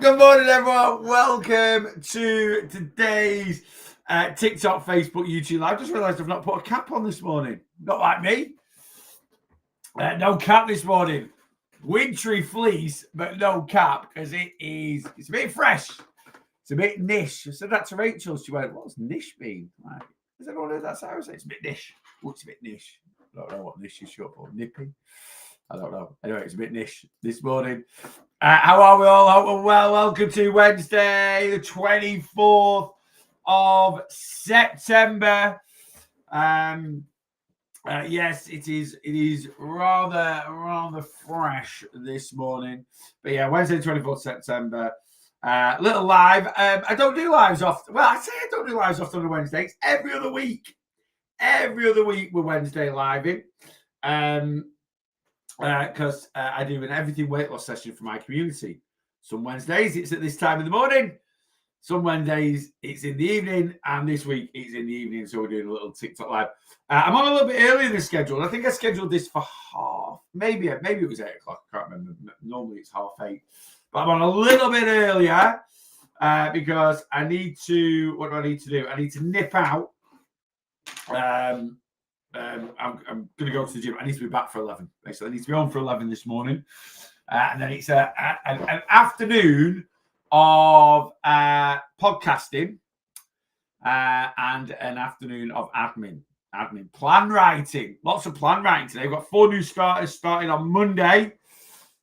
Good morning, everyone. Welcome to today's TikTok, Facebook, YouTube live. I just realised I've not put a cap on this morning. Not like me. No cap this morning. Wintry fleece, but no cap because it's a bit fresh. It's a bit niche. I said that to Rachel. She went, "What's niche mean?" Like, has everyone heard that? I said, "It's a bit niche." Oh, it's a bit niche. I don't know what niche is short for. Nippy. I don't know. Anyway, it's a bit niche this morning. How are we all? Hope we're well. Welcome to Wednesday, the 24th of September. Yes, it is. It is rather fresh this morning. But yeah, Wednesday, 24th September. Little live. I don't do lives often. Well, I say I don't do lives often on Wednesdays. Every other week. Every other week we're Wednesday living. Because I do an everything weight loss session for my community. Some Wednesdays it's at this time of the morning. Some Wednesdays it's in the evening, and this week it's in the evening, so we're doing a little TikTok live. I'm on a little bit earlier than scheduled. I think I scheduled this for maybe it was 8 o'clock. I can't remember. Normally it's 8:30, but I'm on a little bit earlier because I need to. What do I need to do? I need to nip out. I'm going to go to the gym. I need to be back for 11. Basically, I need to be on for 11 this morning. And then it's an afternoon of podcasting and an afternoon of admin plan writing. Lots of plan writing today. We've got 4 new starters starting on Monday.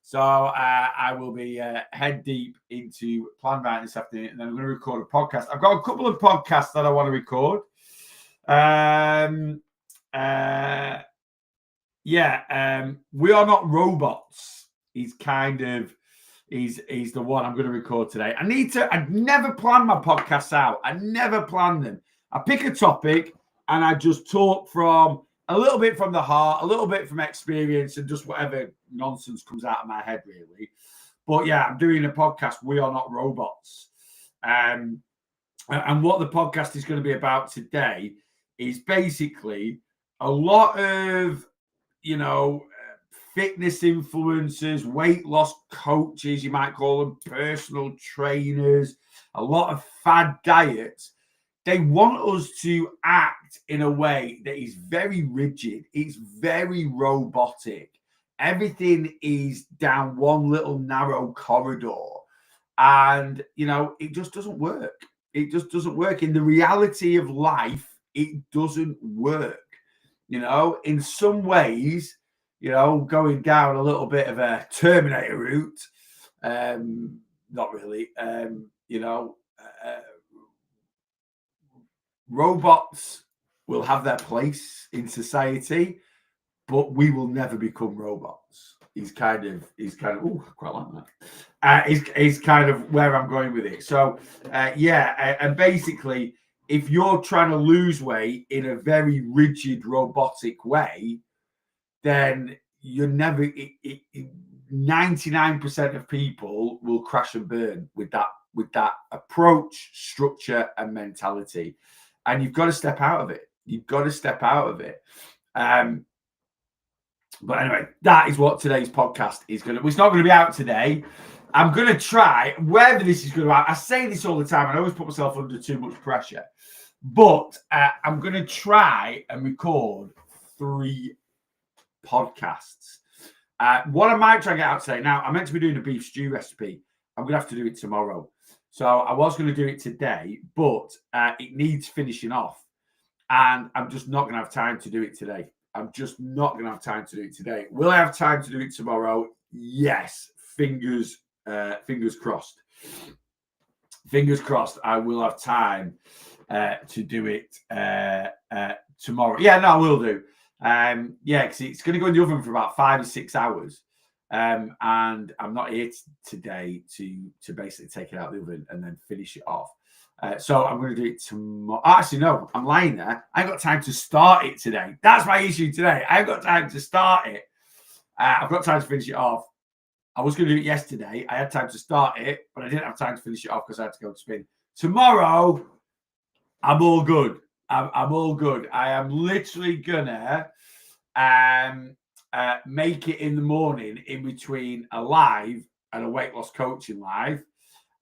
So I will be head deep into plan writing this afternoon. And then I'm going to record a podcast. I've got a couple of podcasts that I want to record. We Are Not Robots. He's the one I'm going to record today. I'd never plan my podcasts out. I never plan them. I pick a topic and I just talk from a little bit from the heart, a little bit from experience, and just whatever nonsense comes out of my head, really. But yeah, I'm doing a podcast, We Are Not Robots. And what the podcast is going to be about today is basically a lot of, fitness influencers, weight loss coaches, you might call them, personal trainers, a lot of fad diets. They want us to act in a way that is very rigid. It's very robotic. Everything is down one little narrow corridor. And, it just doesn't work. It just doesn't work. In the reality of life, it doesn't work. In some ways, going down a little bit of a Terminator route, not really, robots will have their place in society, but we will never become robots. He's kind of, quite like that. Is kind of where I'm going with it. So, and basically, if you're trying to lose weight in a very rigid, robotic way, then you're never. 99% of people will crash and burn with that approach, structure, and mentality, and you've got to step out of it. But anyway, that is what today's podcast is going to. It's not going to be out today. I'm going to try, whether this is going to out. I say this all the time, and I always put myself under too much pressure. But I'm going to try and record 3 podcasts. What I might try and get out today. Now, I'm meant to be doing a beef stew recipe. I'm going to have to do it tomorrow. So I was going to do it today, but it needs finishing off. And I'm just not going to have time to do it today. Will I have time to do it tomorrow? Yes. Fingers crossed. Fingers crossed I will have time to do it tomorrow. Yeah, no, I will do. Because it's going to go in the oven for about 5 or 6 hours. And I'm not here today to basically take it out of the oven and then finish it off. So I'm going to do it tomorrow. Actually, no, I'm lying there. I ain't got time to start it today. That's my issue today. I ain't got time to start it. I've got time to finish it off. I was going to do it yesterday. I had time to start it, but I didn't have time to finish it off because I had to go to spin. Tomorrow, I'm all good. I'm all good. I am literally gonna make it in the morning in between a live and a weight loss coaching live.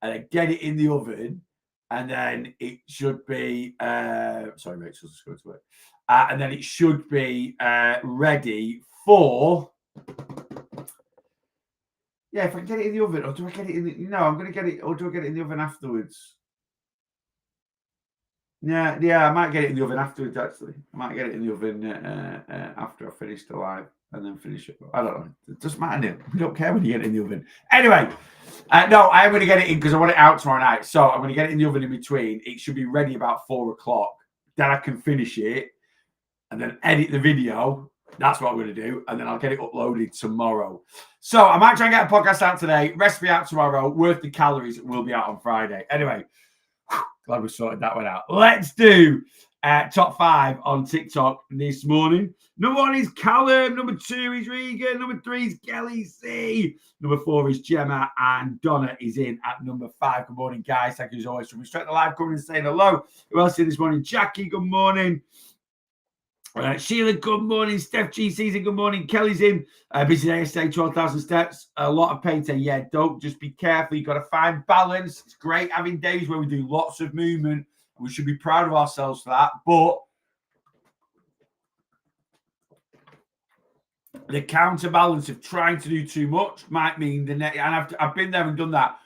and then get it in the oven, and then it should be sorry, Rachel's just going to work. And then it should be ready for. Yeah, if I can get it in the oven, or do I get it in the... No, I'm going to get it, or do I get it in the oven afterwards? Yeah, I might get it in the oven afterwards, actually. I might get it in the oven after I finish the live and then finish it. I don't know. It doesn't matter. We don't care when you get it in the oven. Anyway, no, I am going to get it in because I want it out tomorrow night. So I'm going to get it in the oven in between. It should be ready about 4 o'clock. Then I can finish it and then edit the video. That's what I'm going to do. And then I'll get it uploaded tomorrow. So I might try and get a podcast out today. Recipe out tomorrow. Worth the calories will be out on Friday. Anyway, glad we sorted that one out. Let's do top 5 on TikTok this morning. Number 1 is Callum. Number 2 is Regan. Number 3 is Kelly C. Number 4 is Gemma. And Donna is in at number 5. Good morning, guys. Thank you as always for straight to live coming and saying hello. Who else is this morning? Jackie, good morning. Sheila, good morning. Steph G. Season, good morning. Kelly's in. Busy day yesterday, 12,000 steps. A lot of painting. Yeah, don't just be careful. You've got to find balance. It's great having days where we do lots of movement. We should be proud of ourselves for that. But the counterbalance of trying to do too much might mean the next. And I've been there and done that.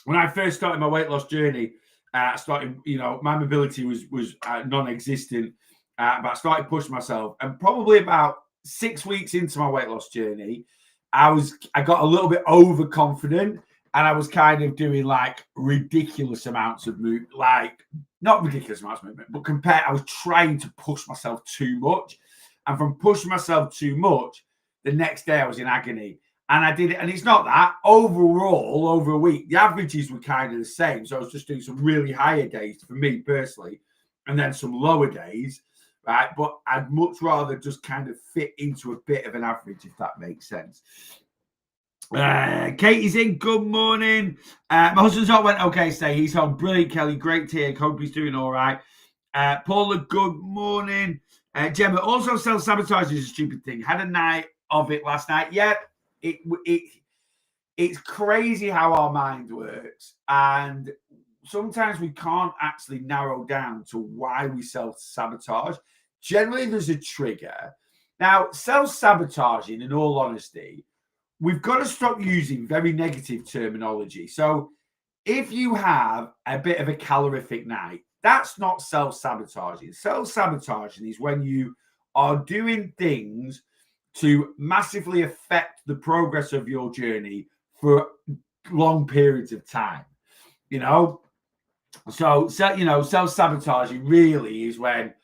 When I first started my weight loss journey, my mobility was non-existent. But I started pushing myself, and probably about 6 weeks into my weight loss journey, I got a little bit overconfident, and I was kind of doing like ridiculous amounts of movement, like not ridiculous amounts of movement, but I was trying to push myself too much, and from pushing myself too much, the next day I was in agony, and I did it, and it's not that overall over a week, the averages were kind of the same, so I was just doing some really higher days for me personally, and then some lower days. Right, but I'd much rather just kind of fit into a bit of an average, if that makes sense. Katie's in. Good morning. My husband's not went okay today. He's home. Brilliant, Kelly. Great to hear. Hope he's doing all right. Paula, good morning. Gemma, also self-sabotage is a stupid thing. Had a night of it last night. Yeah, it's crazy how our mind works. And sometimes we can't actually narrow down to why we self-sabotage. Generally, there's a trigger. Now, self-sabotaging, in all honesty, we've got to stop using very negative terminology. So if you have a bit of a calorific night, that's not self-sabotaging. Self-sabotaging is when you are doing things to massively affect the progress of your journey for long periods of time. So self-sabotaging really is when,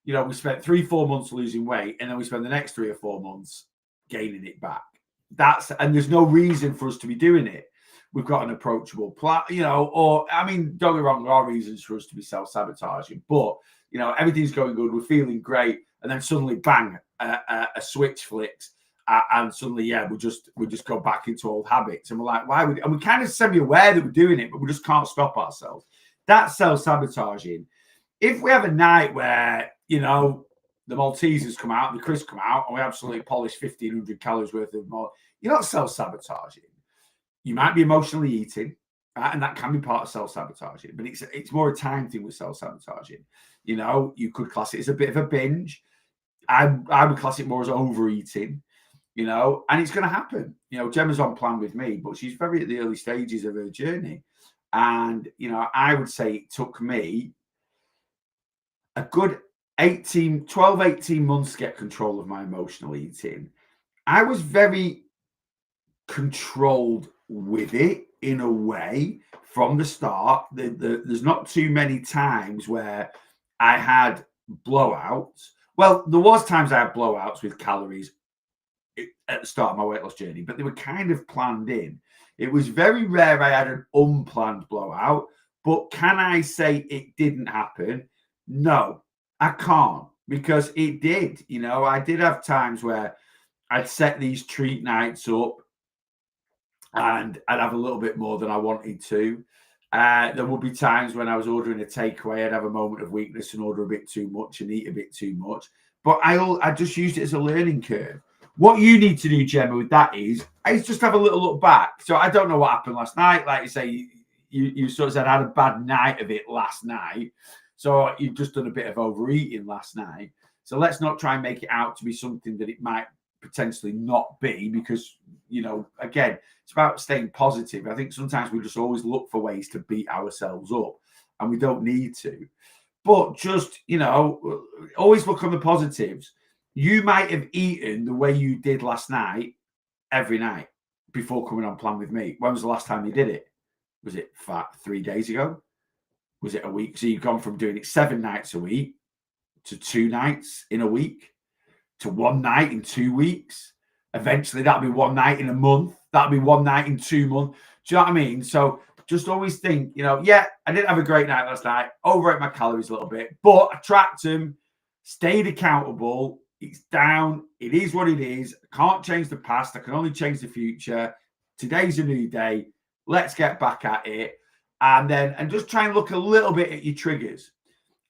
we spent 3-4 months losing weight, and then we spend the next 3 or 4 months gaining it back. And there's no reason for us to be doing it. We've got an approachable plan, don't get me wrong, there are reasons for us to be self-sabotaging, but, everything's going good, we're feeling great, and then suddenly, bang, a switch flicks, and suddenly, we just go back into old habits, and we're like, why would? And we're kind of semi-aware that we're doing it, but we just can't stop ourselves. That's self-sabotaging. If we have a night where, the Maltesers come out, the crisps come out, and we absolutely polish 1,500 calories worth of more, you're not self-sabotaging. You might be emotionally eating, right? And that can be part of self-sabotaging, but it's more a time thing with self-sabotaging. You could class it as a bit of a binge. I would class it more as overeating, and it's going to happen. Gemma's on plan with me, but she's very at the early stages of her journey. And, I would say it took me a good 18 months to get control of my emotional eating. I was very controlled with it in a way from the start. There's not too many times where I had blowouts. Well, there was times I had blowouts with calories at the start of my weight loss journey, but they were kind of planned in. It was very rare I had an unplanned blowout, but can I say it didn't happen? No, I can't, because it did. I did have times where I'd set these treat nights up and I'd have a little bit more than I wanted to. There would be times when I was ordering a takeaway, I'd have a moment of weakness and order a bit too much and eat a bit too much. But I just used it as a learning curve. What you need to do, Gemma, with that is just have a little look back. So I don't know what happened last night. Like you say, you sort of said I had a bad night of it last night. So you've just done a bit of overeating last night. So let's not try and make it out to be something that it might potentially not be, because, again, it's about staying positive. I think sometimes we just always look for ways to beat ourselves up, and we don't need to. But just, always look on the positives. You might have eaten the way you did last night every night before coming on Plan with Me. When was the last time you did it? Was it 3 days ago? Was it a week? So you've gone from doing it 7 nights a week to 2 nights in a week to 1 night in 2 weeks. Eventually, that'll be 1 night in a month. That'll be 1 night in 2 months. Do you know what I mean? So just always think, I didn't have a great night last night. Overate my calories a little bit, but I tracked them, stayed accountable. It's down. It is what it is. I can't change the past. I can only change the future. Today's a new day. Let's get back at it. And just try and look a little bit at your triggers.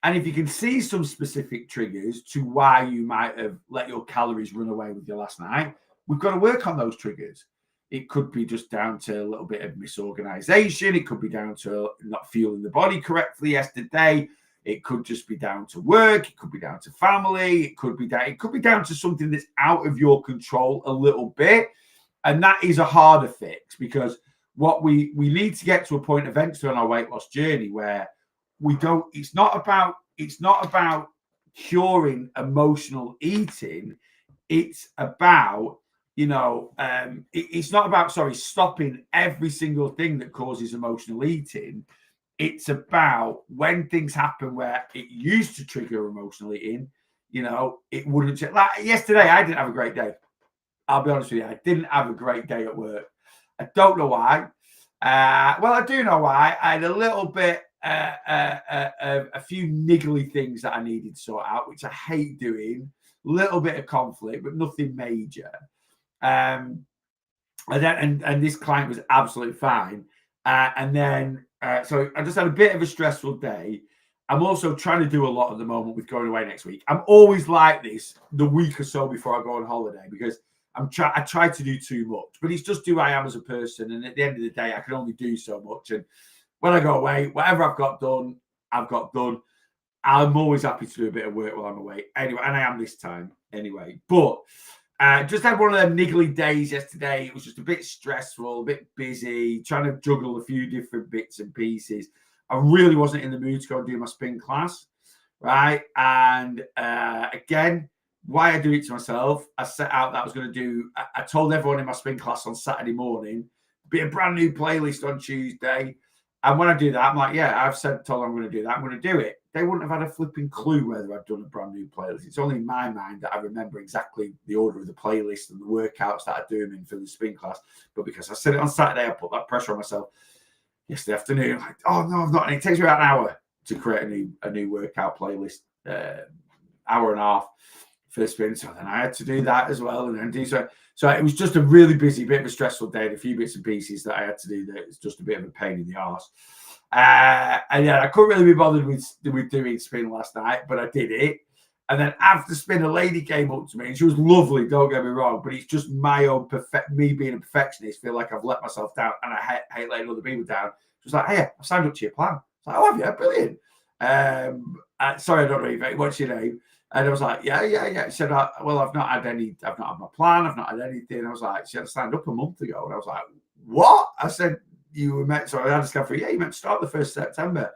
And if you can see some specific triggers to why you might have let your calories run away with you last night, we've got to work on those triggers. It could be just down to a little bit of misorganization. It could be down to not fueling the body correctly yesterday. It could just be down to work. It could be down to family. It could be down to something that's out of your control a little bit. And that is a harder fix, because what we need to get to a point eventually on our weight loss journey where it's not about curing emotional eating. It's about, it's not about, stopping every single thing that causes emotional eating. It's about when things happen where it used to trigger emotional eating, it wouldn't. Like yesterday, I didn't have a great day. I'll be honest with you. I didn't have a great day at work. I don't know why. Well, I do know why. I had a little bit, a few niggly things that I needed to sort out, which I hate doing. Little bit of conflict, but nothing major. And this client was absolutely fine. So I just had a bit of a stressful day. I'm also trying to do a lot at the moment with going away next week. I'm always like this the week or so before I go on holiday, because I try to do too much, but it's just who I am as a person. And at the end of the day, I can only do so much. And when I go away, whatever I've got done, I've got done. I'm always happy to do a bit of work while I'm away anyway, and I am this time anyway. But just had one of them niggly days yesterday. It was just a bit stressful, a bit busy, trying to juggle a few different bits and pieces. I really wasn't in the mood to go and do my spin class, right? And again, why I do it to myself, I set out that I was going to do, I told everyone in my spin class on Saturday morning, be a brand new playlist on Tuesday. And when I do that, I'm like, yeah, I've told them I'm going to do that. I'm going to do it. They wouldn't have had a flipping clue whether I've done a brand new playlist. It's only in my mind that I remember exactly the order of the playlist and the workouts that I do them in for the spin class. But because I said it on Saturday, I put that pressure on myself. Yesterday afternoon, I'm like, oh no, I've not. And it takes me about an hour to create a new workout playlist, hour and a half for the spin. So then I had to do that as well, and then do so. So it was just a really busy, bit of a stressful day, and a few bits and pieces that I had to do that it's just a bit of a pain in the arse. And yeah, I couldn't really be bothered with doing spin last night, but I did it. And then after spin, a lady came up to me, and she was lovely, don't get me wrong, but it's just my own me being a perfectionist, feel like I've let myself down, and I hate letting other people down. She was like, hey, I've signed up to your plan. I was like, oh, have you? Brilliant. Sorry, I don't know if what's your name? And I was like, yeah. She said, well, I've not had my plan, I've not had anything. I was like, she had signed up a month ago. And I was like, what? I said, you were meant, so I had to go for, yeah, you meant to start the 1st September.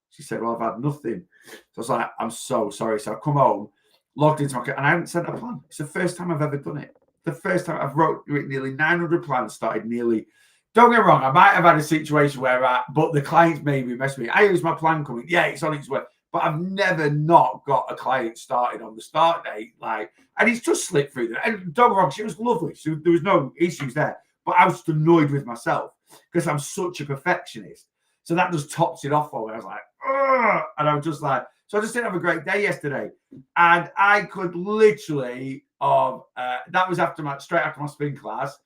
She said, well, I've had nothing. So I was like, I'm so sorry. So I come home, logged into my account, and I hadn't sent a plan. It's the first time I've ever done it. The first time I've written nearly 900 plans, started nearly, don't get me wrong, I might have had a situation where, but the clients maybe messed me. Here's my plan coming. Yeah, it's on its way. But I've never not got a client started on the start date. And it's just slipped through there. And don't get me wrong, she was lovely. So there was no issues there. But I was just annoyed with myself because I'm such a perfectionist. So that just tops it off for me. I was like, ugh! And I was just like, so I just didn't have a great day yesterday. And I could literally, that was straight after my spin class.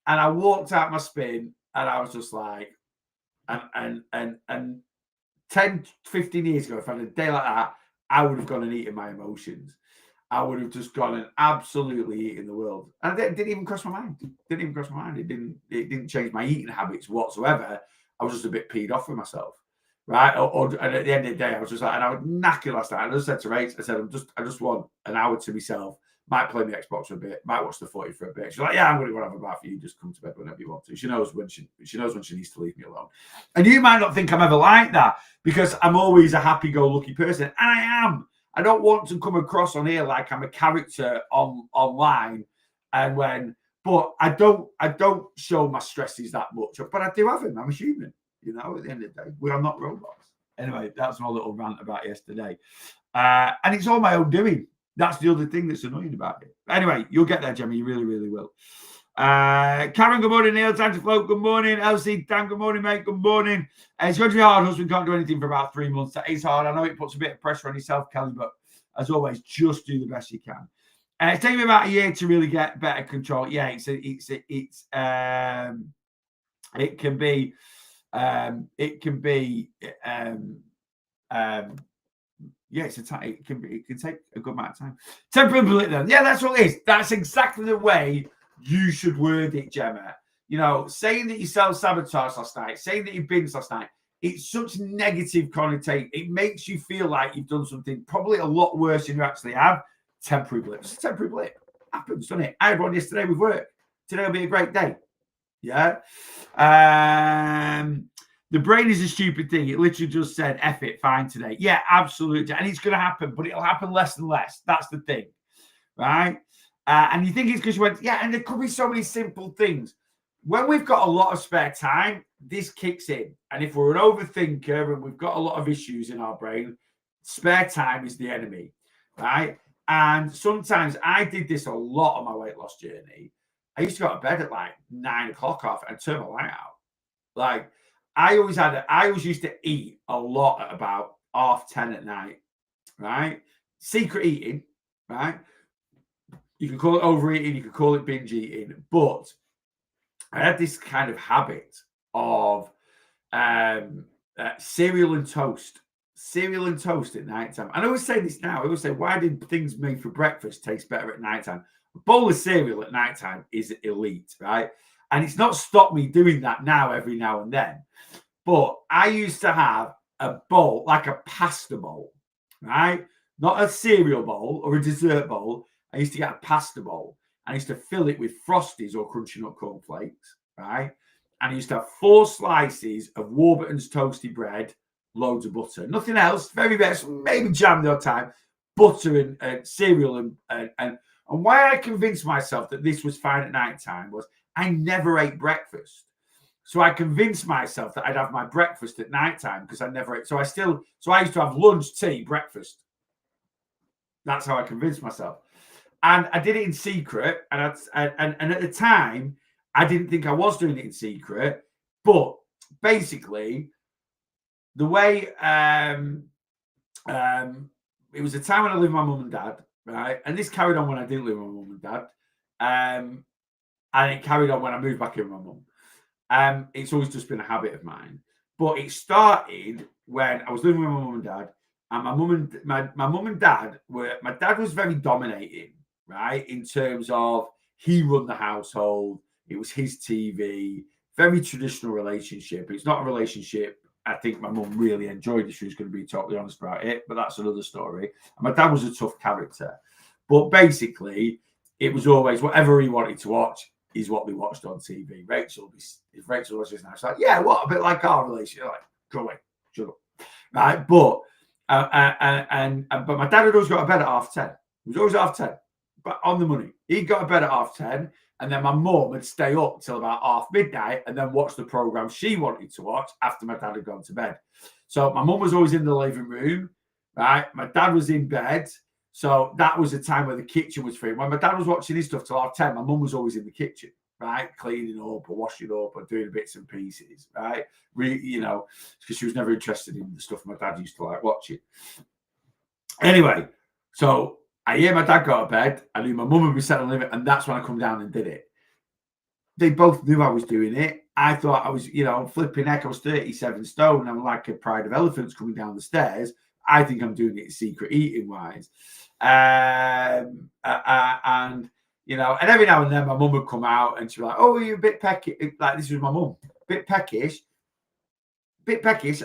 And I walked out my spin and I was just like, and 10, 15 years ago, if I had a day like that, I would have gone and eaten my emotions. I would have just gone and absolutely eaten the world. And it didn't even cross my mind. It didn't change my eating habits whatsoever. I was just a bit peed off with myself, right? And at the end of the day, I was just like, and I was knackered last night. I just said to Rach, I said, I just want an hour to myself. Might play my Xbox for a bit, might watch the footy for a bit. She's like, yeah, I'm going to go have a bath for you. Just come to bed whenever you want to. She knows when she knows when she needs to leave me alone. And you might not think I'm ever like that because I'm always a happy-go-lucky person. And I am. I don't want to come across on here like I'm a character online. But I don't show my stresses that much. But I do have them. I'm a human, at the end of the day. We are not robots. Anyway, that's my little rant about yesterday. And it's all my own doing. That's the other thing that's annoying about it. Anyway, you'll get there, Gemma. You really, really will. Karen, good morning. Neil, time to float. Good morning. Elsie, Dan, good morning, mate. Good morning. It's going to be hard. Husband can't do anything for about 3 months. That is hard. I know it puts a bit of pressure on yourself, Kelly, but as always, just do the best you can. It's taken me about a year to really get better control. Yeah, it can be yeah, it can take a good amount of time. Temporary blip then. Yeah, that's what it is. That's exactly the way you should word it, Gemma. Saying that you self-sabotaged last night, saying that you binged last night, it's such negative connotation. It makes you feel like you've done something probably a lot worse than you actually have. Temporary blip. It's a temporary blip. Happens, doesn't it? I had one yesterday with work. Today will be a great day. Yeah. The brain is a stupid thing. It literally just said, F it, fine today. Yeah, absolutely. And it's going to happen, but it'll happen less and less. That's the thing, right? And you think it's because you went, yeah, and there could be so many simple things. When we've got a lot of spare time, this kicks in. And if we're an overthinker and we've got a lot of issues in our brain, spare time is the enemy, right? And sometimes I did this a lot on my weight loss journey. I used to go to bed at like 9 o'clock off and turn my light out. Like, I always used to eat a lot at about 10:30 at night, right? Secret eating, right? You can call it overeating, you can call it binge eating, but I had this kind of habit of cereal and toast at nighttime. And I always say this now. I always say, why did things made for breakfast taste better at nighttime? A bowl of cereal at nighttime is elite, right? And it's not stopped me doing that now every now and then. But I used to have a bowl, like a pasta bowl, right? Not a cereal bowl or a dessert bowl. I used to get a pasta bowl. I used to fill it with Frosties or Crunchy Nut cornflakes, right? And I used to have 4 slices of Warburton's toasty bread, loads of butter, nothing else, very best, maybe jam the odd time, butter and cereal. And why I convinced myself that this was fine at night time was I never ate breakfast. So I convinced myself that I'd have my breakfast at night time because I never ate. So I used to have lunch, tea, breakfast. That's how I convinced myself. And I did it in secret. And at the time, I didn't think I was doing it in secret. But basically, the way it was a time when I lived with my mum and dad, right? And this carried on when I didn't live with my mum and dad. And it carried on when I moved back in with my mum. It's always just been a habit of mine. But it started when I was living with my mum and dad. And my mum and dad my dad was very dominating, right? In terms of he run the household. It was his TV. Very traditional relationship. It's not a relationship I think my mum really enjoyed if she was going to be totally honest about it, but that's another story. And my dad was a tough character. But basically, it was always whatever he wanted to watch is what we watched on TV. If Rachel was just now, it's like, yeah, what? A bit like our relationship. Like, go away, shut up. Right? But but my dad had always got to bed at 10:30. He was always at 10:30, but on the money. He got to bed at 10:30. And then my mum would stay up till about midnight and then watch the program she wanted to watch after my dad had gone to bed. So my mum was always in the living room, right? My dad was in bed. So that was a time where the kitchen was free. When my dad was watching his stuff till 10:30, my mum was always in the kitchen, right? Cleaning up or washing up or doing bits and pieces, right? Because she was never interested in the stuff my dad used to like watching. Anyway, so I hear my dad go to bed. I knew my mum would be sat on the living, and that's when I come down and did it. They both knew I was doing it. I thought I was, flipping heck. I was 37 stone. I'm like a pride of elephants coming down the stairs. I think I'm doing it secret eating wise. And every now and then my mum would come out and she'd be like, oh, you're a bit peckish. Like, this was my mum, a bit peckish. bit peckish.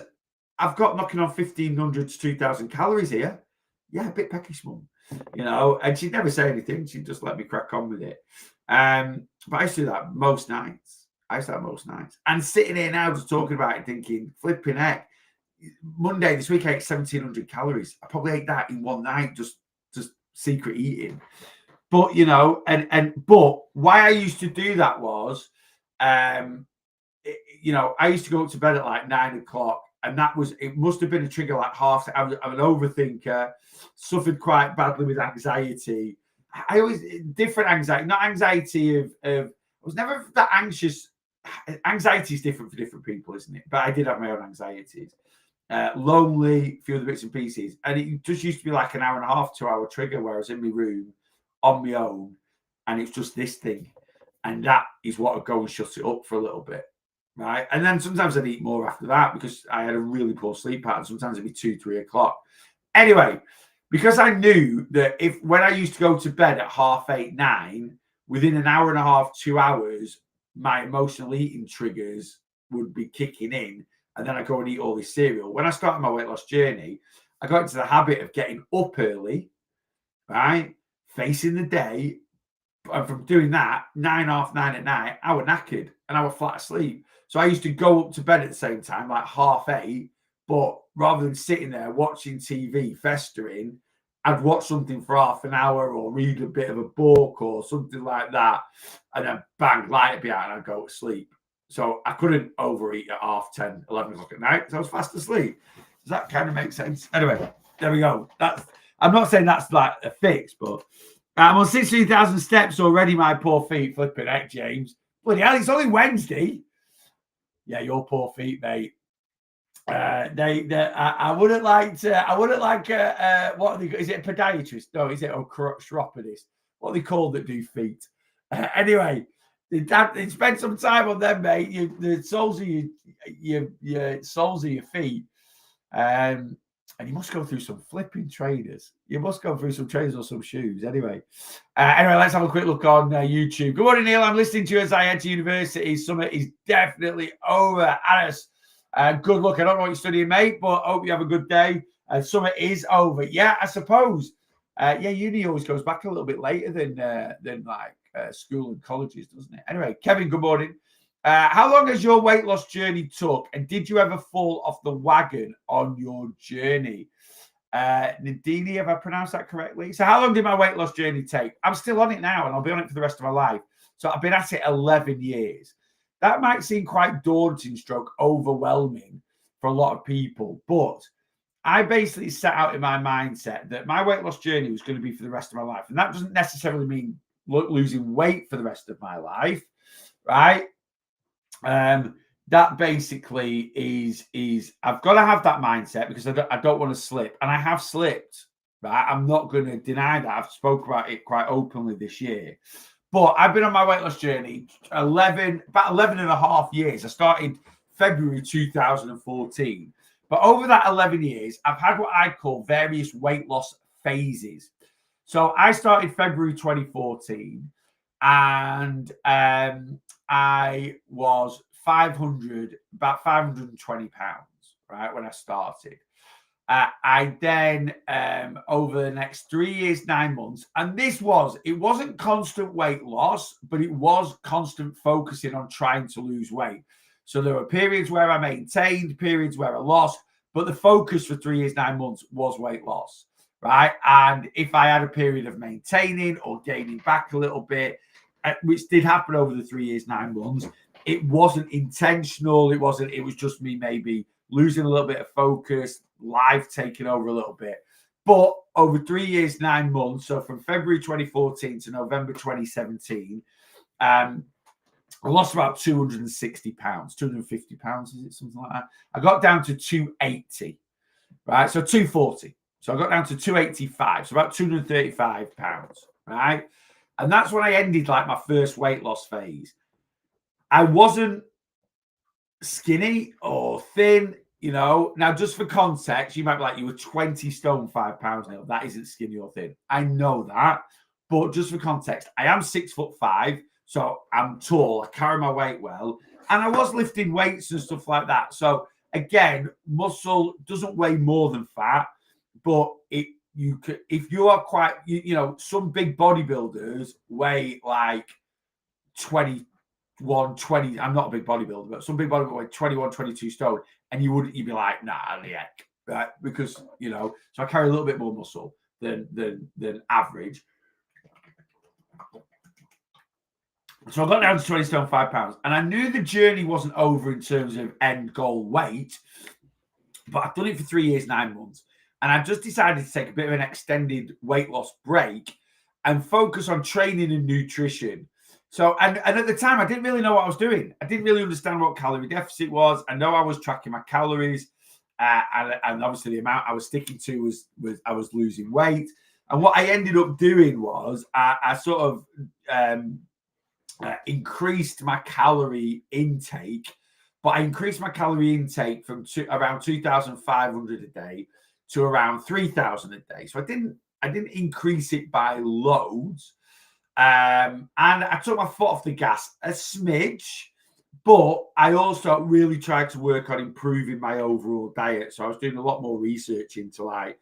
I've got knocking on 1,500 to 2,000 calories here. Yeah, a bit peckish, mum. You know, and she'd never say anything. She'd just let me crack on with it. But I used to do that most nights. And sitting here now just talking about it, thinking, flipping heck. Monday this week I ate 1,700 calories. I probably ate that in one night, just secret eating. But you know, but why I used to do that was, you know, I used to go up to bed at like 9 o'clock, and it must have been a trigger like half. I'm an overthinker, suffered quite badly with anxiety. I always different anxiety, not anxiety of I was never that anxious. Anxiety is different for different people, isn't it? But I did have my own anxieties. Lonely, a few other bits and pieces. And it just used to be like an hour and a half, 2 hour trigger where I was in my room on my own, and it's just this thing. And that is what I'd go and shut it up for a little bit. Right. And then sometimes I'd eat more after that because I had a really poor sleep pattern. Sometimes it'd be 2, 3 o'clock. Anyway, because I knew that when I used to go to bed at 8:30, 9, within an hour and a half, 2 hours, my emotional eating triggers would be kicking in, and then I go and eat all this cereal. When I started my weight loss journey, I got into the habit of getting up early, right, facing the day, and from doing that, 9, half 9 at night, I was knackered and I was flat asleep. So I used to go up to bed at the same time, like 8:30, but rather than sitting there watching TV, festering, I'd watch something for half an hour or read a bit of a book or something like that. And then bang, light would be out and I'd go to sleep. So I couldn't overeat at 10:30, 11 o'clock at night because I was fast asleep. Does that kind of make sense? Anyway, there we go. I'm not saying that's like a fix, but I'm on 16,000 steps already, my poor feet. Flipping heck, James. Bloody hell, it's only Wednesday. Yeah, your poor feet, mate. I wouldn't like what are they, is it a podiatrist? No, is it a chiropodist? What are they called that do feet? Anyway, they spend some time on them, mate. The soles of your soles of your feet. And you must go through some flipping trainers. You must go through some trainers or some shoes. Anyway, let's have a quick look on YouTube. Good morning, Neil. I'm listening to you as I head to university. Summer is definitely over. Alice, good luck. I don't know what you're studying, mate, but hope you have a good day. Summer is over. Yeah, I suppose. Uni always goes back a little bit later than school and colleges, doesn't it? Anyway, Kevin, good morning. How long has your weight loss journey took, and did you ever fall off the wagon on your journey? Nadini, have I pronounced that correctly? So how long did my weight loss journey take? I'm still on it now, and I'll be on it for the rest of my life. So I've been at it 11 years. That might seem quite daunting, overwhelming for a lot of people, but I basically set out in my mindset that my weight loss journey was going to be for the rest of my life. And that doesn't necessarily mean losing weight for the rest of my life, right? That basically is I've got to have that mindset because I don't want to slip, and I have slipped, right? I'm not going to deny that. I've spoke about it quite openly this year, but I've been on my weight loss journey about 11 and a half years. I started February 2014, but over that 11 years, I've had what I call various weight loss phases. So I started February 2014, and I was about 520 pounds, right, when I started. I then, over the next 3 years, 9 months, and it wasn't constant weight loss, but it was constant focusing on trying to lose weight. So there were periods where I maintained, periods where I lost, but the focus for 3 years, 9 months was weight loss, right? And if I had a period of maintaining or gaining back a little bit, which did happen over the 3 years, 9 months, it wasn't intentional. It was just me maybe losing a little bit of focus, life taking over a little bit. But over 3 years, 9 months, so from February 2014 to November 2017, I lost about 260 pounds, 250 pounds, is it something like that? I got down to 280, right? So 240. So I got down to 285, so about 235 pounds, right? And that's when I ended like my first weight loss phase. I wasn't skinny or thin, you know. Now, just for context, you might be like, you were 20 stone, 5 pounds now. That isn't skinny or thin. I know that. But just for context, I am 6'5", so I'm tall. I carry my weight well. And I was lifting weights and stuff like that. So again, muscle doesn't weigh more than fat, but you could, if you are quite, you know, some big bodybuilders weigh like 21, 20. I'm not a big bodybuilder, but some big bodybuilders weigh 21, 22 stone, and you'd be like, nah, the heck, right? Because, you know, so I carry a little bit more muscle than average. So I got down to 20 stone, 5 pounds. And I knew the journey wasn't over in terms of end goal weight, but I've done it for 3 years, 9 months. And I just decided to take a bit of an extended weight loss break and focus on training and nutrition. So, and at the time, I didn't really know what I was doing. I didn't really understand what calorie deficit was. I know I was tracking my calories, and obviously the amount I was sticking to was I was losing weight. And what I ended up doing was I sort of increased my calorie intake, but I increased my calorie intake from around 2,500 a day to around 3,000 a day. So I didn't increase it by loads. And I took my foot off the gas a smidge, but I also really tried to work on improving my overall diet. So I was doing a lot more research into, like,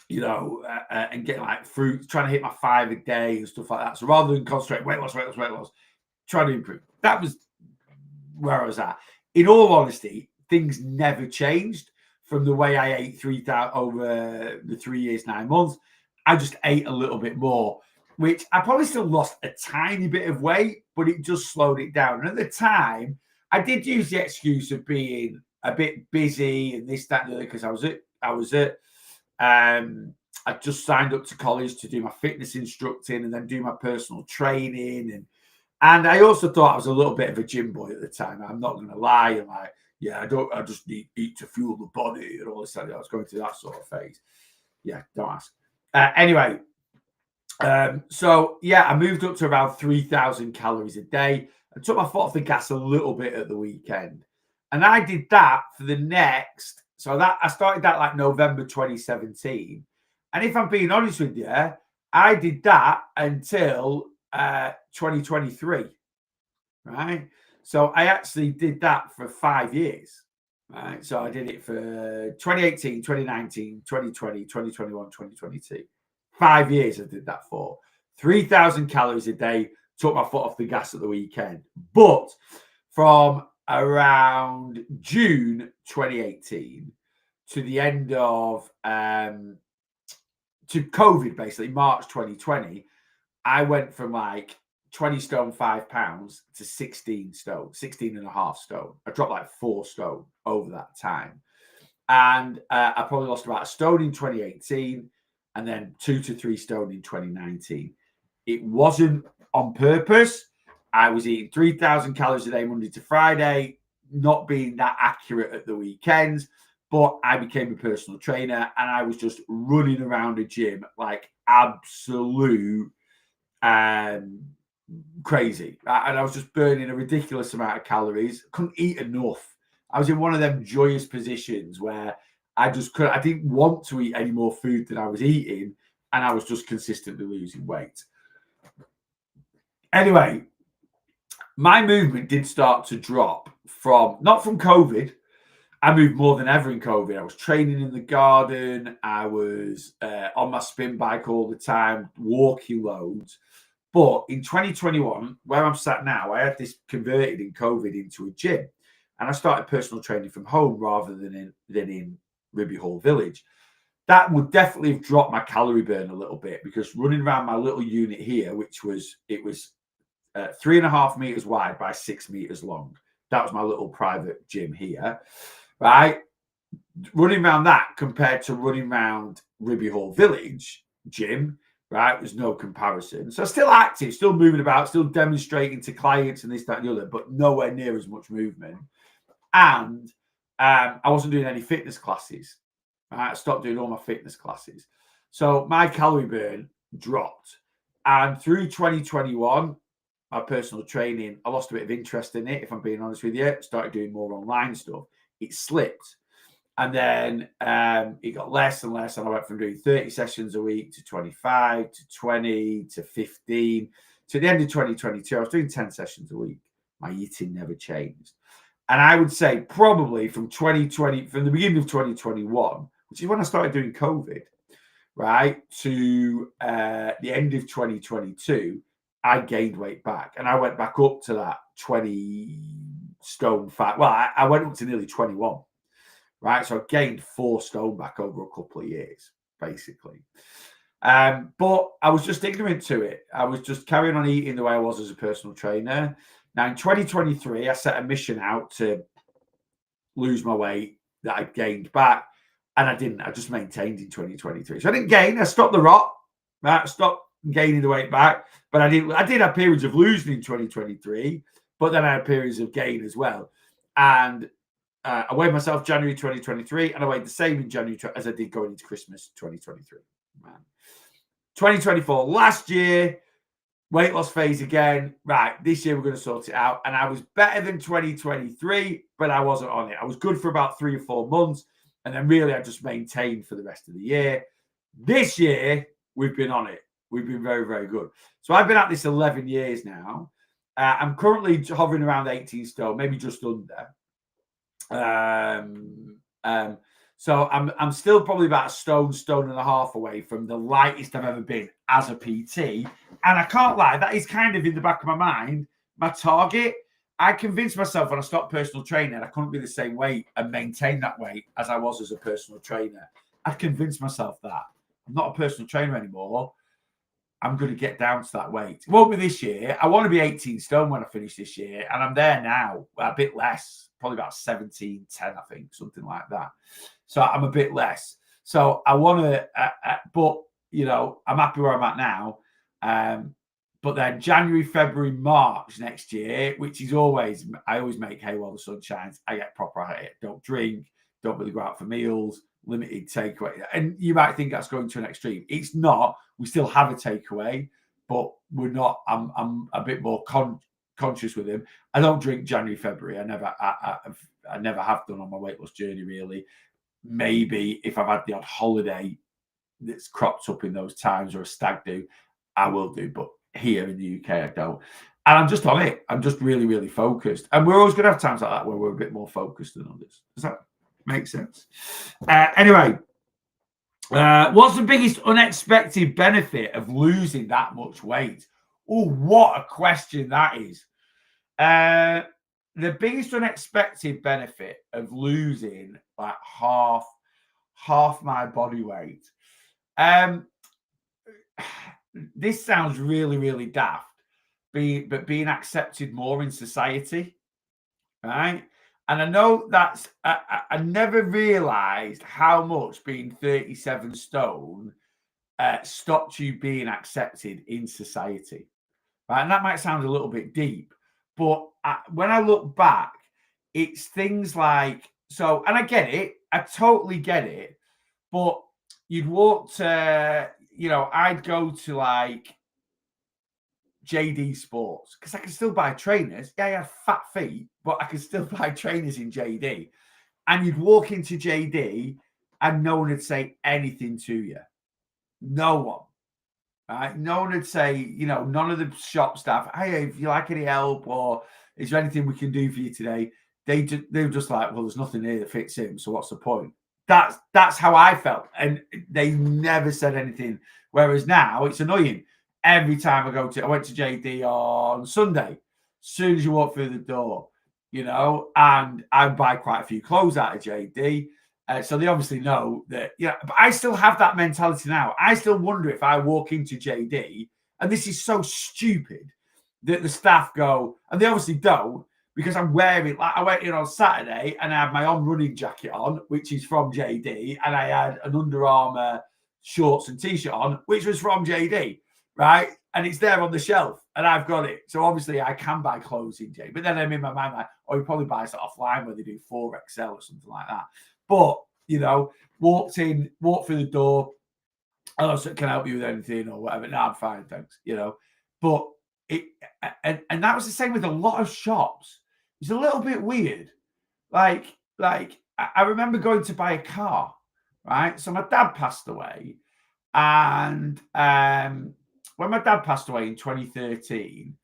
you know, and getting like fruit, trying to hit my 5 a day and stuff like that. So rather than concentrate weight loss, trying to improve. That was where I was at. In all honesty, things never changed from the way I ate 3,000 over the 3 years, 9 months. I just ate a little bit more, which I probably still lost a tiny bit of weight, but it just slowed it down. And at the time, I did use the excuse of being a bit busy and this, that, and the other, because I just signed up to college to do my fitness instructing and then do my personal training. And I also thought I was a little bit of a gym boy at the time. I'm not going to lie. And like, yeah, I just need eat to fuel the body and all this. I was going through that sort of phase. Yeah, don't ask. Anyway, so yeah, I moved up to around 3,000 calories a day. I took my foot off the gas a little bit at the weekend. And I did that for the next, so that I started that like November 2017. And if I'm being honest with you, I did that until 2023, right? So I actually did that for 5 years, right? So I did it for 2018, 2019, 2020, 2021, 2022. 5 years I did that for. 3,000 calories a day, took my foot off the gas at the weekend. But from around June 2018 to the end of to COVID, basically March 2020, I went from like 20 stone 5 pounds to 16 stone, 16 and a half stone. I dropped like 4 stone over that time. And I probably lost about a stone in 2018 and then 2 to 3 stone in 2019. It wasn't on purpose. I was eating 3,000 calories a day, Monday to Friday, not being that accurate at the weekends. But I became a personal trainer and I was just running around a gym like absolute crazy. And I was just burning a ridiculous amount of calories. Couldn't eat enough. I was in one of them joyous positions where I didn't want to eat any more food than I was eating. And I was just consistently losing weight. Anyway, my movement did start to drop not from COVID. I moved more than ever in COVID. I was training in the garden. I was on my spin bike all the time, walking loads. But in 2021, where I'm sat now, I had this converted in COVID into a gym. And I started personal training from home rather than in Ribby Hall Village. That would definitely have dropped my calorie burn a little bit, because running around my little unit here, it was 3.5 meters wide by 6 meters long. That was my little private gym here, right? Running around that compared to running around Ribby Hall Village gym, right? There's no comparison. So still active, still moving about, still demonstrating to clients and this, that, and the other, but nowhere near as much movement. And I wasn't doing any fitness classes. Right? I stopped doing all my fitness classes. So my calorie burn dropped. And through 2021, my personal training, I lost a bit of interest in it, if I'm being honest with you. Started doing more online stuff. It slipped. And then it got less and less. And I went from doing 30 sessions a week to 25 to 20 to 15. To the end of 2022, I was doing 10 sessions a week. My eating never changed. And I would say probably from 2020, from the beginning of 2021, which is when I started doing COVID, right, to the end of 2022, I gained weight back. And I went back up to that 20 stone fat. Well, I went up to nearly 21, right? So I gained 4 stone back over a couple of years, basically. But I was just ignorant to it. I was just carrying on eating the way I was as a personal trainer. Now, in 2023, I set a mission out to lose my weight that I gained back, and I didn't. I just maintained in 2023. So I didn't gain. I stopped the rot. Right? I stopped gaining the weight back, but I did have periods of losing in 2023, but then I had periods of gain as well. And I weighed myself January 2023, and I weighed the same in January as I did going into Christmas 2023. Man. 2024, last year, weight loss phase again. Right, this year we're going to sort it out. And I was better than 2023, but I wasn't on it. I was good for about 3 or 4 months, and then really I just maintained for the rest of the year. This year, we've been on it. We've been very, very good. So I've been at this 11 years now. I'm currently hovering around 18 stone, maybe just under. So I'm still probably about a stone and a half away from the lightest I've ever been as a PT. And I can't lie, that is kind of in the back of my mind, my target. I convinced myself when I stopped personal training, I couldn't be the same weight and maintain that weight as I was as a personal trainer. I convinced myself that I'm not a personal trainer anymore. I'm going to get down to that weight. It won't be this year. I want to be 18 stone when I finish this year. And I'm there now, a bit less, probably about 17, 10, I think, something like that. So I'm a bit less. So I want to, but, you know, I'm happy where I'm at now. But then January, February, March next year, which is always, I always make hay while the sun shines. I get proper at it. Don't drink, don't really go out for meals, limited takeaway. And you might think that's going to an extreme. It's not. We still have a takeaway, but we're not. I'm a bit more conscious with him. I don't drink January, February. I never have done on my weight loss journey, really. Maybe if I've had the odd holiday that's cropped up in those times or a stag do, I will do. But here in the UK, I don't. And I'm just on it. I'm just really, really focused. And we're always going to have times like that where we're a bit more focused than others. Does that make sense? Anyway, what's the biggest unexpected benefit of losing that much weight? Oh, what a question that is. The biggest unexpected benefit of losing like half my body weight. This sounds really, really daft, but being accepted more in society, right? And I know that's, I never realized how much being 37 stone stopped you being accepted in society, right? And that might sound a little bit deep, but when I look back, it's things like, so, and I get it, I totally get it, but you'd walk to, you know, I'd go to like JD Sports because I can still buy trainers. Yeah, I had fat feet, but I could still buy trainers in JD. And you'd walk into JD and no one would say anything to you. No one. Right? No one would say, you know, none of the shop staff, hey, if you like any help or is there anything we can do for you today? They were just like, well, there's nothing here that fits him. So what's the point? That's how I felt. And they never said anything. Whereas now it's annoying. Every time I went to JD on Sunday, as soon as you walk through the door, you know, and I buy quite a few clothes out of JD. So they obviously know that, yeah, but I still have that mentality now. I still wonder if I walk into JD, and this is so stupid, that the staff go, and they obviously don't, because I'm wearing, like I went in on Saturday and I had my own running jacket on, which is from JD, and I had an Under Armour shorts and t-shirt on, which was from JD, right? And it's there on the shelf, and I've got it. So obviously I can buy clothes in JD, but then I'm in my mind like, oh, you probably buy it offline where they do 4XL or something like that. But, you know, walked through the door. Oh, so can I help you with anything or whatever? No, I'm fine, thanks. You know, but and that was the same with a lot of shops. It's a little bit weird. Like I remember going to buy a car, right? So my dad passed away, and when my dad passed away in 2013,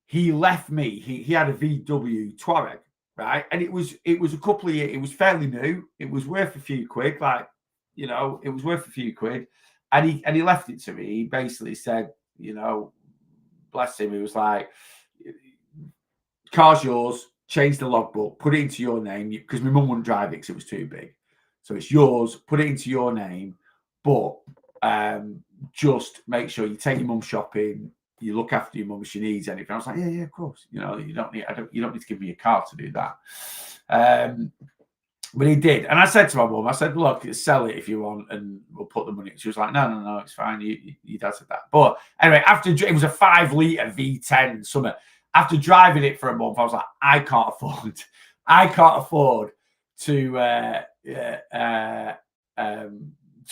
he left me. He had a VW Touareg, right? And it was a couple of years. It was fairly new. It was worth a few quid, like, you know, it was worth a few quid. And he left it to me. He basically said, you know, bless him. He was like, car's yours. Change the logbook. Put it into your name because my mum wouldn't drive it because it was too big. So it's yours. Put it into your name, but just make sure you take your mum shopping. You look after your mum if she needs anything. I was like, yeah, of course. You know, you don't need to give me a car to do that. But he did, and I said to my mum, I said, look, sell it if you want, and we'll put the money. She was like, no, it's fine. Your dad said that. But anyway, after it was a 5-litre V10 summer. After driving it for a month, I was like, I can't afford to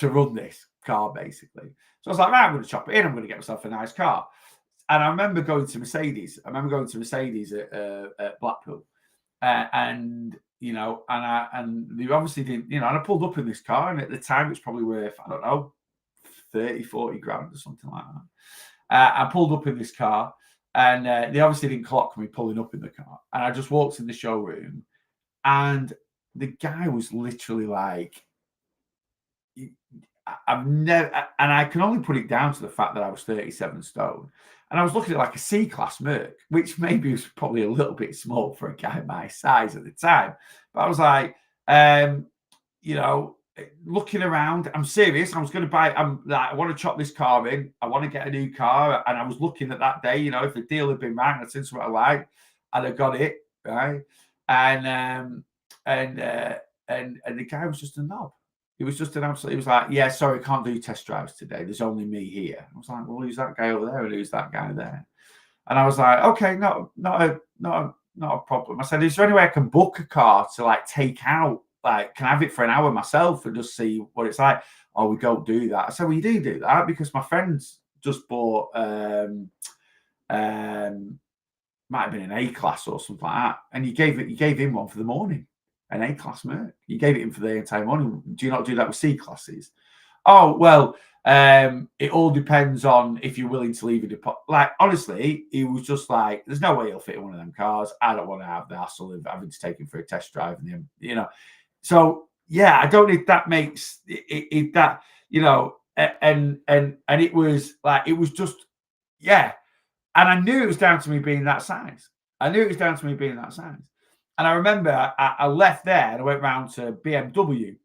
run this car, basically. So I was like, right, I'm going to chop it in. I'm going to get myself a nice car. And I remember going to Mercedes. At Blackpool, and you know, and they obviously didn't, you know. And I pulled up in this car, and at the time, it's probably worth, I don't know, 30-40 grand or something like that. I pulled up in this car. And they obviously didn't clock me pulling up in the car. And I just walked in the showroom, and the guy was literally like, I've never, and I can only put it down to the fact that I was 37 stone. And I was looking at like a C-class Merc, which maybe was probably a little bit small for a guy my size at the time. But I was like, you know, looking around, I'm serious. I was going to buy. I want to chop this car in. I want to get a new car. And I was looking at that day, you know, if the deal had been right, and I'd seen what I liked, and I got it right. And the guy was just a knob. He was just an absolute. He was like, yeah, sorry, can't do test drives today. There's only me here. I was like, well, who's that guy over there, and who's that guy there? And I was like, okay, not a problem. I said, is there any way I can book a car to like take out? Like, can I have it for an hour myself and just see what it's like? Oh, we don't do that. I said, well, you do that because my friends just bought, might have been an A-class or something like that. And you gave him one for the morning, an A-class Merc. You gave it him for the entire morning. Do you not do that with C-classes? Oh, well, it all depends on if you're willing to leave a deposit. Like, honestly, he was just like, there's no way he'll fit in one of them cars. I don't want to have the hassle of having to take him for a test drive and him, you know. So yeah, I don't know if that makes it that, you know, and it was like, it was just, yeah. And I knew it was down to me being that size. And I remember I left there and I went round to BMW,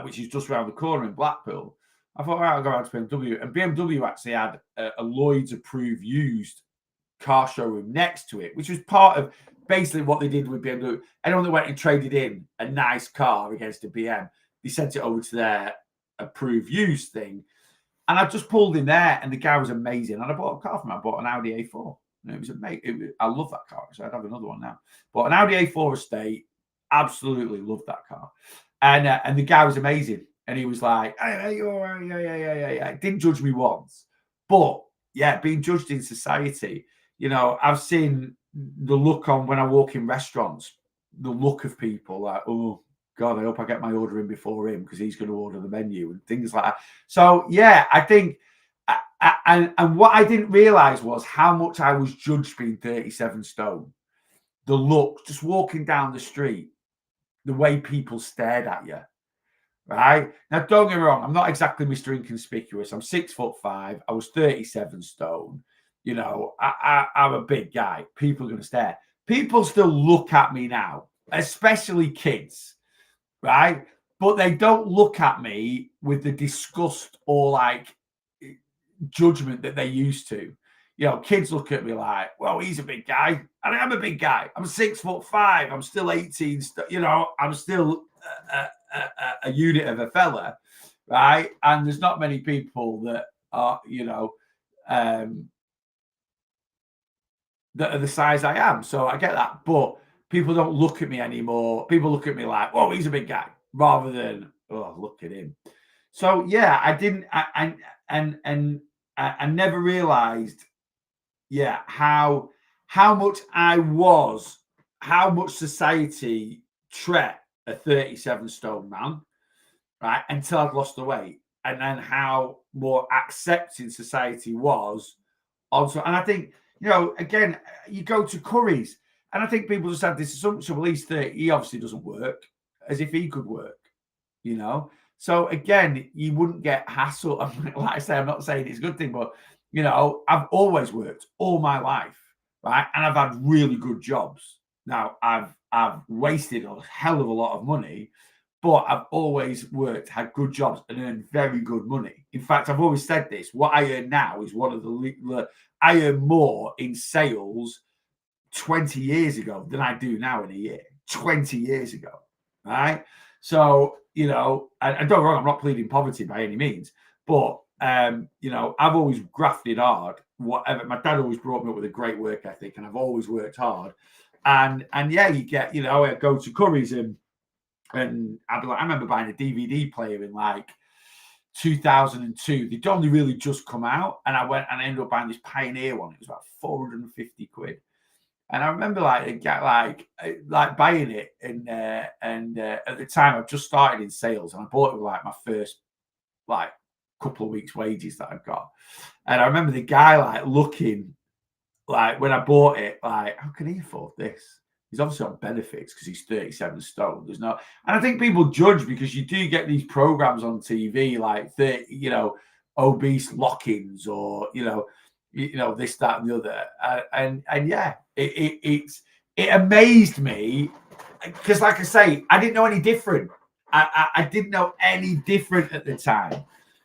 which is just around the corner in Blackpool. I thought, right, I'll go out to BMW. And BMW actually had a Lloyd's approved used car showroom next to it, which was part of basically what they did with BMW. Anyone that went and traded in a nice car against a BM, they sent it over to their approved used thing. And I just pulled in there, and the guy was amazing. And I bought a car from him. I bought an Audi A4. And it was amazing. I love that car. So I'd have another one now. But an Audi A4 estate, absolutely loved that car. And the guy was amazing. And he was like, hey, you're all right. Yeah. Didn't judge me once. But yeah, being judged in society, you know, I've seen the look on when I walk in restaurants, the look of people like, oh God, I hope I get my order in before him because he's going to order the menu and things like that. So yeah, I think, and what I didn't realize was how much I was judged being 37 stone. The look, just walking down the street, the way people stared at you. Right now, don't get me wrong, I'm not exactly Mr. Inconspicuous. I'm 6'5". I was 37 stone. You know, I'm a big guy. People are going to stare. People still look at me now, especially kids, right? But they don't look at me with the disgust or like judgment that they used to. You know, kids look at me like, well, he's a big guy. And I am a big guy. I'm 6'5". I'm still 18. You know, I'm still a unit of a fella, right? And there's not many people that are, you know, that are the size I am. So I get that. But people don't look at me anymore. People look at me like, oh, he's a big guy, rather than, oh, look at him. So yeah, I didn't, I never realized, yeah, how much how much society treat a 37 stone man, right? Until I'd lost the weight. And then how more accepting society was also. And I think, you know, again, you go to Curry's And I think people just have this assumption, well, he's 30, he obviously doesn't work, as if he could work, you know? So again, you wouldn't get hassled. Like I say, I'm not saying it's a good thing, but, you know, I've always worked all my life, right? And I've had really good jobs. Now, I've wasted a hell of a lot of money, but I've always worked, had good jobs, and earned very good money. In fact, I've always said this: what I earn now is one of the I earn more in sales 20 years ago than I do now in a year. 20 years ago, right? So, you know, and don't get me wrong, I'm not pleading poverty by any means, but you know, I've always grafted hard. Whatever, my dad always brought me up with a great work ethic, and I've always worked hard. And yeah, you get, you know, I go to Curry's and I'd be like, I remember buying a DVD player in like 2002. They'd only really just come out, and I went and I ended up buying this Pioneer one. It was about 450 quid. And I remember like buying it, and at the time I just started in sales, and I bought it with like my first like couple of weeks' wages that I got. And I remember the guy like looking like when I bought it, like, how can he afford this? He's obviously on benefits because he's 37 stone. There's no, and I think people judge because you do get these programs on TV like you know, obese lock-ins, or you know, this, that, and the other, and yeah, it amazed me because, like I say, I didn't know any different. I didn't know any different at the time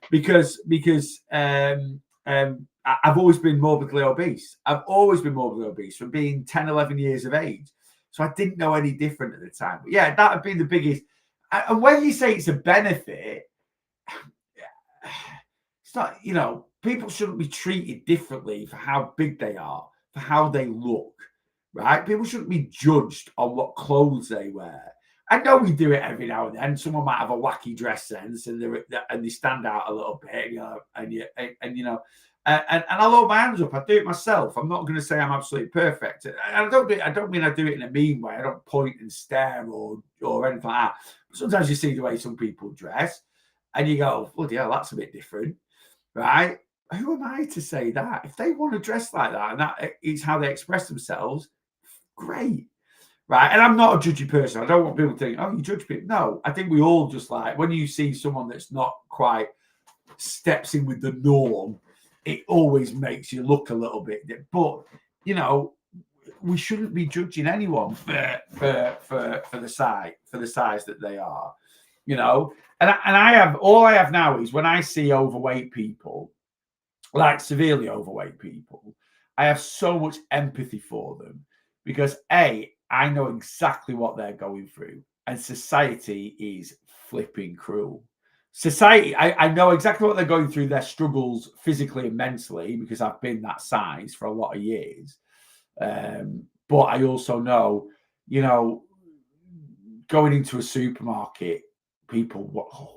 because I've always been morbidly obese. I've always been morbidly obese from being 10, 11 years of age. So I didn't know any different at the time. But yeah, that would be the biggest. And when you say it's a benefit, it's not, you know, people shouldn't be treated differently for how big they are, for how they look, right? People shouldn't be judged on what clothes they wear. I know we do it every now and then. Someone might have a wacky dress sense and they stand out a little bit, you know, and you know, and I'll hold my hands up. I do it myself. I'm not going to say I'm absolutely perfect. And I don't mean I do it in a mean way. I don't point and stare or anything like that. Sometimes you see the way some people dress, and you go, "Bloody hell, that's a bit different," right? Who am I to say that? If they want to dress like that and that is how they express themselves, great. Right. And I'm not a judgy person. I don't want people to think, oh, you judge people. No, I think we all just like when you see someone that's not quite steps in with the norm, it always makes you look a little bit. But, you know, we shouldn't be judging anyone for the size that they are, you know. And I have all I have now is when I see overweight people, like severely overweight people, I have so much empathy for them because I know exactly what they're going through, and society is flipping cruel. Society, I know exactly what they're going through, their struggles physically and mentally, because I've been that size for a lot of years. But I also know, you know, going into a supermarket, people,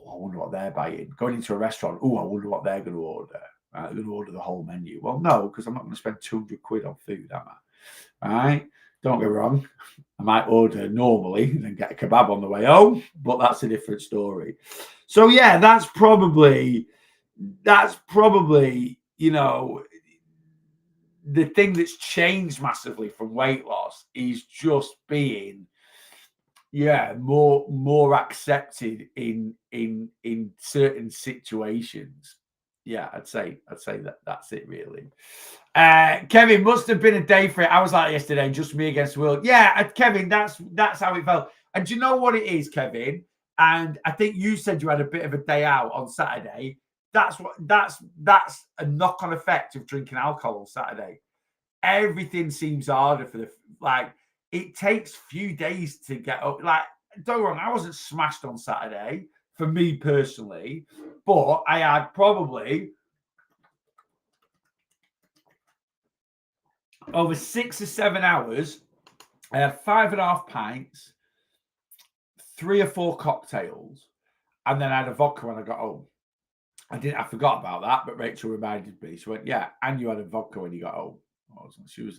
I wonder what they're buying. Going into a restaurant, I wonder what they're going to order. They're going to order the whole menu. Well, no, because I'm not going to spend 200 quid on food, am I? All right? Don't get me wrong. I might order normally and then get a kebab on the way home, but that's a different story. So yeah, that's probably, you know, the thing that's changed massively from weight loss is just being, more accepted in certain situations. Yeah, I'd say that's it really. Kevin, must have been a day for it. I was like yesterday, just me against the world. Yeah, Kevin, that's how it felt. And do you know what it is, Kevin? And I think you said you had a bit of a day out on Saturday. That's a knock-on effect of drinking alcohol on Saturday. Everything seems harder for it takes few days to get up. Like, don't get wrong, I wasn't smashed on Saturday for me personally, but I had probably over 6 or 7 hours. I had 5.5 pints, 3 or 4 cocktails, and then I had a vodka when I got home. I forgot about that, but Rachel reminded me. She went, "Yeah, and you had a vodka when you got home." I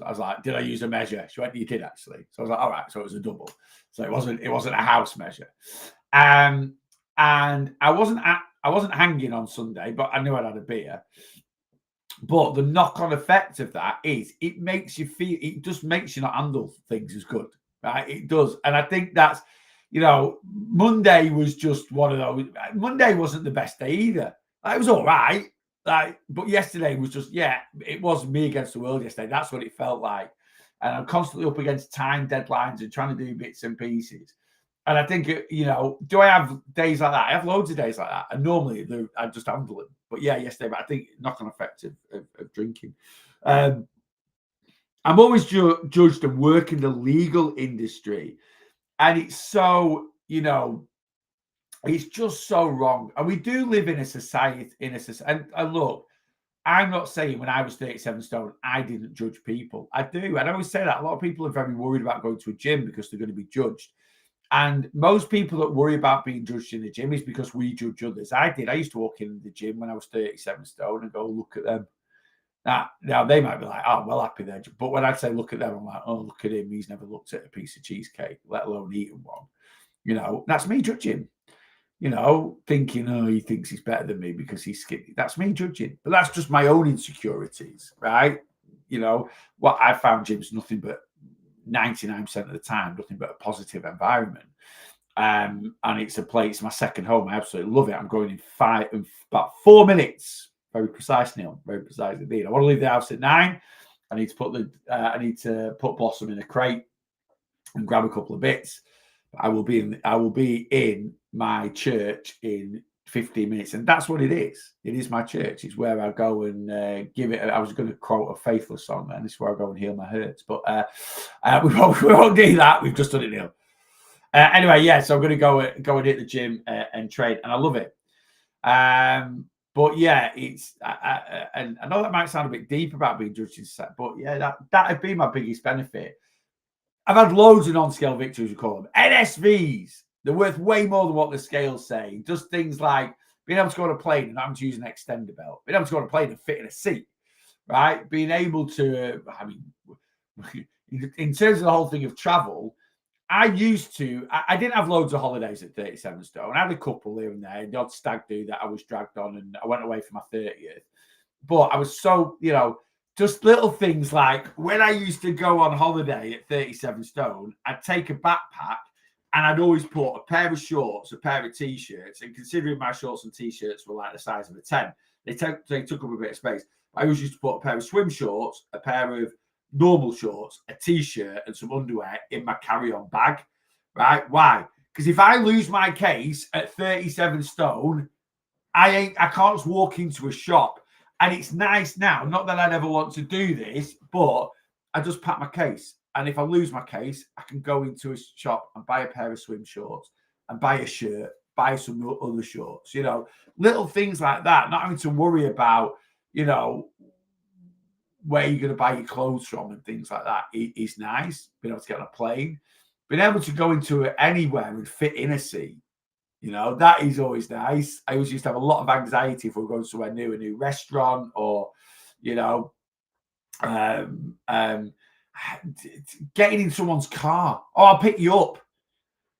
was like, "Did I use a measure?" She went, "You did actually." So I was like, "All right." So it was a double. So it wasn't a house measure. And I wasn't hanging on Sunday, but I knew I'd had a beer. But the knock-on effect of that is it makes you feel, it just makes you not handle things as good, right? It does. And I think that's, Monday was just one of those. Monday wasn't the best day either. It was all right. But yesterday was just, it was me against the world yesterday. That's what it felt like. And I'm constantly up against time deadlines and trying to do bits and pieces. And I think, do I have days like that? I have loads of days like that. And normally I just handle them. But yesterday, but I think knock-on effect of drinking. I'm always judged and work in the legal industry. And it's so, it's just so wrong. And we do live in a society, and look, I'm not saying when I was 37 stone, I didn't judge people. I do. And I always say that. A lot of people are very worried about going to a gym because they're going to be judged. And most people that worry about being judged in the gym is because we judge others. I did. I used to walk in the gym when I was 37 stone and go, look at them. Now they might be like, oh, well, happy there. But when I say look at them, I'm like, oh, look at him. He's never looked at a piece of cheesecake, let alone eaten one. That's me judging. Thinking, oh, he thinks he's better than me because he's skinny. That's me judging. But that's just my own insecurities, right? What I found gym's nothing but 99% of the time, nothing but a positive environment. And it's a place, my second home. I absolutely love it. I'm going in about 4 minutes. Very precise, Neil. Very precise indeed. I want to leave the house at 9. I need to put Blossom in a crate and grab a couple of bits. I will be in my church in 15 minutes, and that's what it is. It is my church. It's where I go and give it. I was going to quote a Faithless song, and this is where I go and heal my hurts. But we won't do that. We've just done it, Neil. Anyway, so I'm going to go and hit the gym and train, and I love it. But it's and I know that might sound a bit deep about being judged in set, but that'd be my biggest benefit. I've had loads of non-scale victories, we call them NSVs. They're worth way more than what the scales say. Just things like being able to go on a plane and having to use an extender belt, being able to go on a plane and fit in a seat, right? Being able to, in terms of the whole thing of travel, I didn't have loads of holidays at 37 stone. I had a couple here and there, the odd stag do that I was dragged on, and I went away for my 30th. But I was so, just little things like when I used to go on holiday at 37 stone, I'd take a backpack and I'd always put a pair of shorts, a pair of t-shirts, and considering my shorts and t-shirts were like the size of a 10, they took up a bit of space. I always used to put a pair of swim shorts, a pair of normal shorts, a t-shirt, and some underwear in my carry-on bag, right? Why? Because if I lose my case at 37 stone, I can't just walk into a shop. And it's nice now, not that I never want to do this, but I just pack my case. And if I lose my case, I can go into a shop and buy a pair of swim shorts and buy a shirt, buy some other shorts, little things like that. Not having to worry about, where you're going to buy your clothes from and things like that is nice. Being able to get on a plane, being able to go into anywhere and fit in a seat. That is always nice. I always used to have a lot of anxiety if we were going somewhere new, a new restaurant, or, getting in someone's car. Oh, I'll pick you up.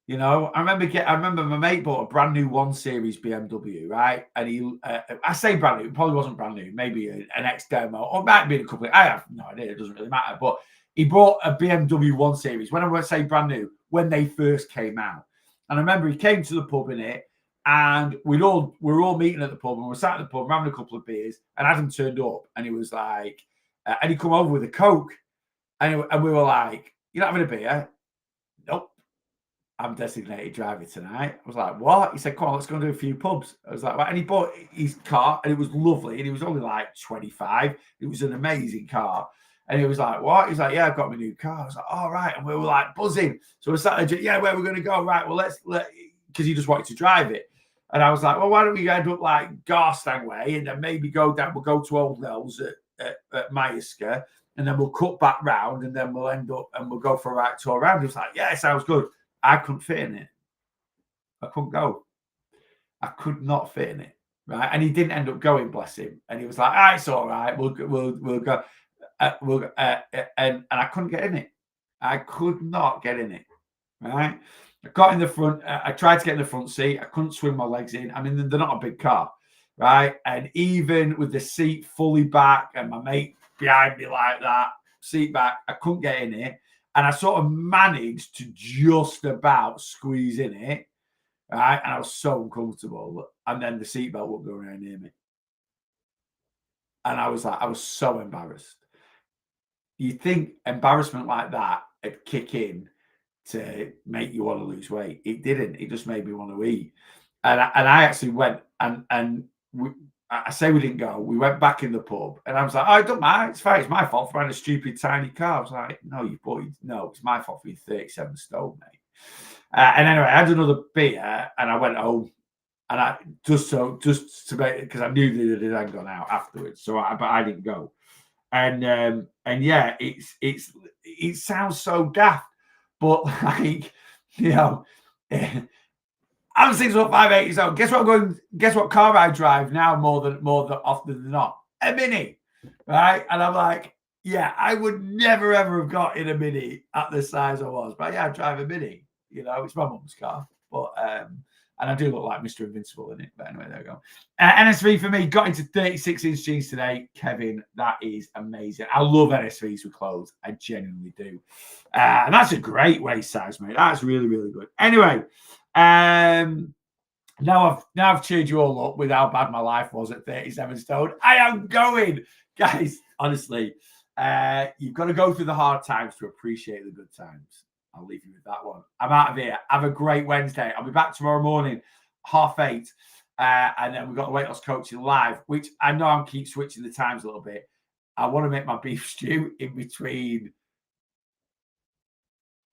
I remember my mate bought a brand new 1 Series BMW, right? And he, I say brand new, it probably wasn't brand new, maybe an ex demo, or it might have been a couple. I have no idea. It doesn't really matter. But he bought a BMW 1 Series. When I say brand new, when they first came out. And I remember he came to the pub in it, and we were all meeting at the pub, and we sat at the pub having a couple of beers, and Adam turned up, and he was like, and he come over with a Coke, and we were like, "You're not having a beer?" Nope. I'm designated driver tonight. I was like, what? He said, come on, let's go and do a few pubs. I was like, right. And he bought his car, and it was lovely, and he was only like 25. It was an amazing car. And he was like, what? He's like, yeah, I've got my new car. I was like, all right. And we were like buzzing. So we sat there, where we're going to go? Right, well, because he just wanted to drive it. And I was like, well, why don't we end up like Garstang way, and then maybe go down, we'll go to Old Nels at Myerscough, and then we'll cut back round, and then we'll end up and we'll go for a right tour around. He was like, yeah, sounds good. I couldn't fit in it. I couldn't go. I could not fit in it, right? And he didn't end up going, bless him. And he was like, it's all right. We'll go. And I couldn't get in it. I could not get in it, right? I got in the front. I tried to get in the front seat. I couldn't swing my legs in. I mean, they're not a big car. right? And even with the seat fully back and my mate behind me like that, seat back, I couldn't get in it. And I sort of managed to just about squeeze in it, right? And I was so uncomfortable. And then the seatbelt wouldn't go around near me. And I was like, I was so embarrassed. You think embarrassment like that would kick in to make you want to lose weight. It didn't. It just made me want to eat. And I actually went and I say we didn't go. We went back in the pub, and I was like, "Oh, I don't mind. It's fine. It's my fault for having a stupid tiny car." I was like, "No, you boy, no, it's my fault for being 37 stone, mate." And anyway, I had another beer, and I went home, and I just to make because I knew that it had gone out afterwards, but I didn't go. And yeah, it sounds so daft, but like you know. I'm 6'5", so guess what? Guess what car I drive now more than often than not? A Mini, right? And I'm like, yeah, I would never ever have got in a Mini at the size I was, but yeah, I drive a Mini. You know, it's my mum's car, but and I do look like Mr. Invincible in it. But anyway, there we go. NS3 for me got into 36-inch jeans today, Kevin. That is amazing. I love NS3s with clothes. I genuinely do, and that's a great waist size, mate. That's really really good. Anyway. Now I've cheered you all up with how bad my life was at 37 stone. I am going, guys. Honestly, you've got to go through the hard times to appreciate the good times. I'll leave you with that one. I'm out of here. Have a great Wednesday. I'll be back tomorrow morning, 8:30. And then we've got the weight loss coaching live, which I know I'm keep switching the times a little bit. I want to make my beef stew in between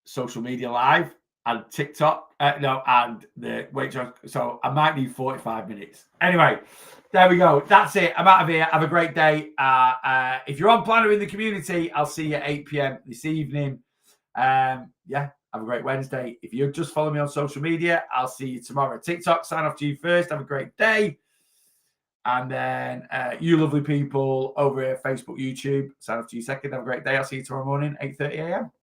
social media live and TikTok, and the weight loss. So I might need 45 minutes. Anyway, there we go. That's it. I'm out of here. Have a great day. If you're on Planner in the community, I'll see you at 8 p.m. this evening. Yeah, have a great Wednesday. If you just follow me on social media, I'll see you tomorrow. TikTok, sign off to you first. Have a great day. And then you lovely people over here, Facebook, YouTube, sign off to you second. Have a great day. I'll see you tomorrow morning, 8:30 a.m.